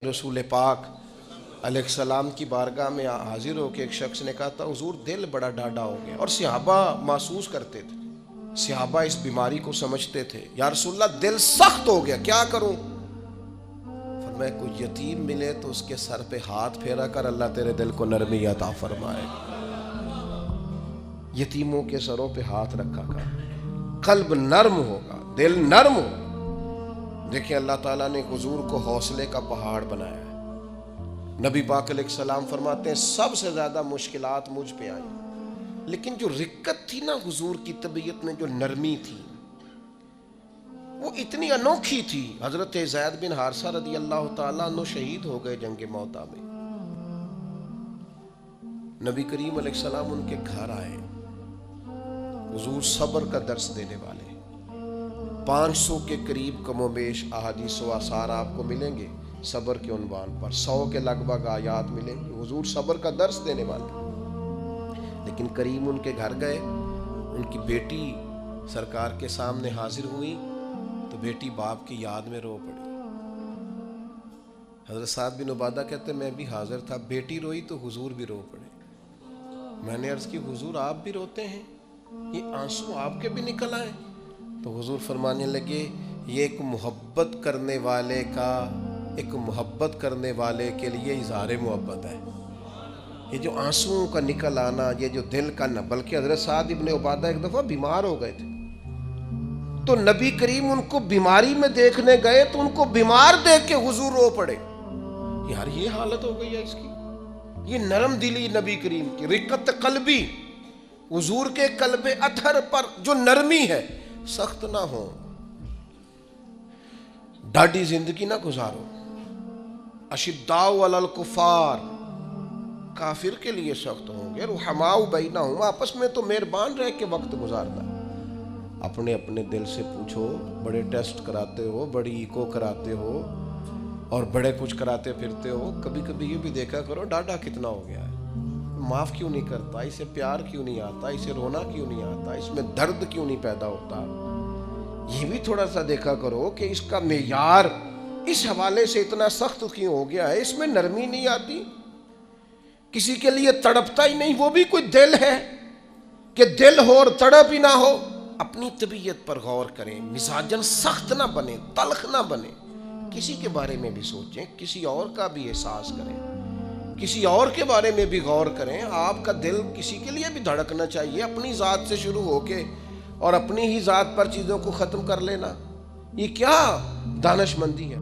رسول پاک علیہ السلام کی بارگاہ میں حاضر ہو کے ایک شخص نے کہا تھا حضور دل بڑا ڈاڈا ہو گیا، اور صحابہ محسوس کرتے تھے، صحابہ اس بیماری کو سمجھتے تھے، یا رسول اللہ دل سخت ہو گیا کیا کروں؟ فرمایا کوئی یتیم ملے تو اس کے سر پہ ہاتھ پھیرا کر، اللہ تیرے دل کو نرمی عطا فرمائے گا۔ یتیموں کے سروں پہ ہاتھ رکھا کر، قلب نرم ہوگا، دل نرم ہوگا۔ دیکھیں اللہ تعالیٰ نے حضور کو حوصلے کا پہاڑ بنایا ہے۔ نبی پاک علیہ السلام فرماتے ہیں سب سے زیادہ مشکلات مجھ پہ آئیں، لیکن جو رقت تھی نا حضور کی طبیعت میں، جو نرمی تھی وہ اتنی انوکھی تھی۔ حضرت زید بن حارثہ رضی اللہ تعالیٰ عنہ شہید ہو گئے جنگ موتا میں۔ نبی کریم علیہ السلام ان کے گھر آئے، حضور صبر کا درس دینے والے، 500 کے قریب کم و بیش احادیث و آثار آپ کو ملیں گے صبر کے عنوان پر، 100 کے لگ بھگ آیات ملیں گے، حضور صبر کا درس دینے والے۔ لیکن کریم ان کے گھر گئے، ان کی بیٹی سرکار کے سامنے حاضر ہوئی تو بیٹی باپ کی یاد میں رو پڑی۔ حضرت سعد بن عبادہ کہتے میں بھی حاضر تھا، بیٹی روئی تو حضور بھی رو پڑے۔ میں نے عرض کی حضور آپ بھی روتے ہیں، یہ آنسو آپ کے بھی نکل آئے؟ تو حضور فرمانے لگے یہ ایک محبت کرنے والے کے لیے اظہار محبت ہے۔ یہ جو آنسوؤں کا نکل آنا، یہ جو دل کا نہ، بلکہ حضرت سعد ابن عبادہ ایک دفعہ بیمار ہو گئے تھے تو نبی کریم ان کو بیماری میں دیکھنے گئے تو ان کو بیمار دیکھ کے حضور رو پڑے۔ یار یہ حالت ہو گئی ہے اس کی، یہ نرم دلی نبی کریم کی، رقت قلبی، حضور کے قلب اطہر پر جو نرمی ہے، سخت نہ ہو، ڈاڈی زندگی نہ گزارو۔ اشداء علی الکفار، کافر کے لیے سخت ہوں گے، رحماء بینہم، آپس میں تو مہربان رہ کے وقت گزارنا۔ اپنے اپنے دل سے پوچھو، بڑے ٹیسٹ کراتے ہو، بڑی ایکو کراتے ہو اور بڑے کچھ کراتے پھرتے ہو، کبھی کبھی یہ بھی دیکھا کرو ڈاڈا کتنا ہو گیا ہے، معاف کیوں نہیں کرتا، اسے پیار کیوں نہیں آتا، اسے رونا کیوں نہیں آتا، اس میں درد کیوں نہیں پیدا ہوتا۔ یہ بھی تھوڑا سا دیکھا کرو کہ اس کا معیار اس حوالے سے اتنا سخت کیوں ہو گیا ہے، اس میں نرمی نہیں آتی، کسی کے لیے تڑپتا ہی نہیں، وہ بھی کوئی دل ہے کہ دل ہو اور تڑپ ہی نہ ہو۔ اپنی طبیعت پر غور کریں، مزاجن سخت نہ بنے، تلخ نہ بنے، کسی کے بارے میں بھی سوچیں، کسی اور کا بھی احساس کریں، کسی اور کے بارے میں بھی غور کریں۔ آپ کا دل کسی کے لیے بھی دھڑکنا چاہیے، اپنی ذات سے شروع ہو کے اور اپنی ہی ذات پر چیزوں کو ختم کر لینا، یہ کیا دانش مندی ہے؟